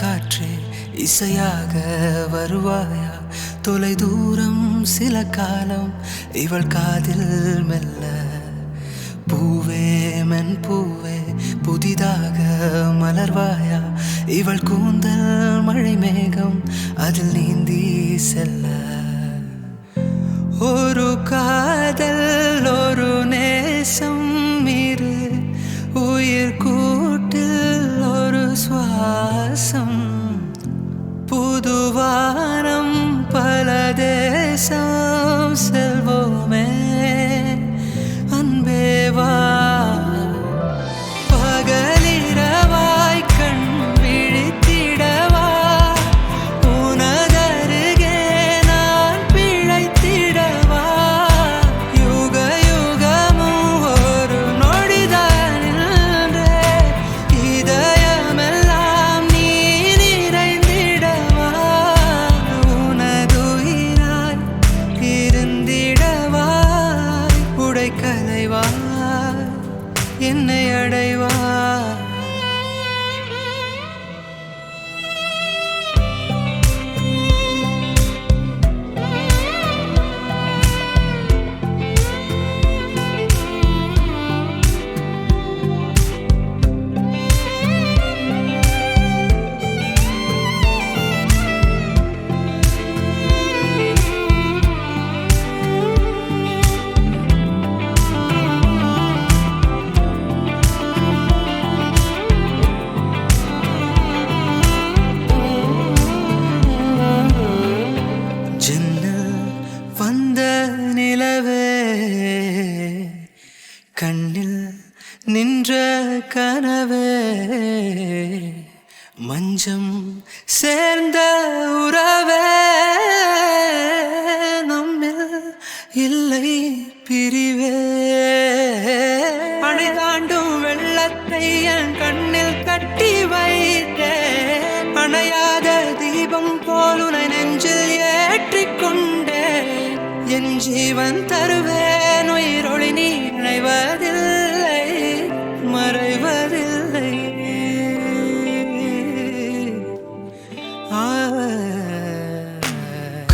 இளங்காற்றே இசையாக வருவாயா? தொலை தூரம் சில காலம் இவள் காதில் மெல்ல. பூவே மென் பூவே புதிதாக மலர்வாயா? இவள் கூந்தல் மழை மேகம் அதில் நீந்தி செல்ல. ஒரு காதல் ஒரு நேசம் இரு உயிர் கூட்டில் ஒரு சுவாசம். புதுவானம் பல தேசம் செல்வோமே அன்பேவா. பகலிரவாய் கண் விழித்திடவா? உனதருகே நான் பிழைத்திடவா? யுக யுகமும் ஒரு நொடிதான் நின்றே இதயமெல்லாம் நீ நிறைந்திடவா? உனதுயிராய் இருந்திடவா? உடைக்கலைவா என்னை அடைவா? வந்த நிலவே கண்ணில் நின்ற கனவே மஞ்சம் சேர்ந்த உறவே நம்மில் இல்லை பிரிவே. அணை தாண்டும் வெள்ளத்தை என் கண்ணில் கட்டி வைத்தேன். அணையாத தீபம் போல் உனை நெஞ்சில் ஏற்றிக்கொண்டே என் ஜீவன் தருவேன். உயிரொளி நீ இணைவதில்லை மறைவதில்லை.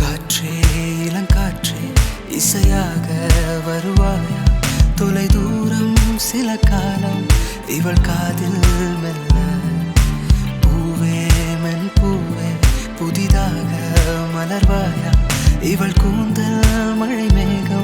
காற்றே இளங்காற்றே இசையாக வருவாயா? தொலை தூரம் சில காலம் இவள் காதில் மெல்ல. பூவே மென் பூவே புதிதாக மலர்வாயா? இவள் கூந்தல் மழை மேகம்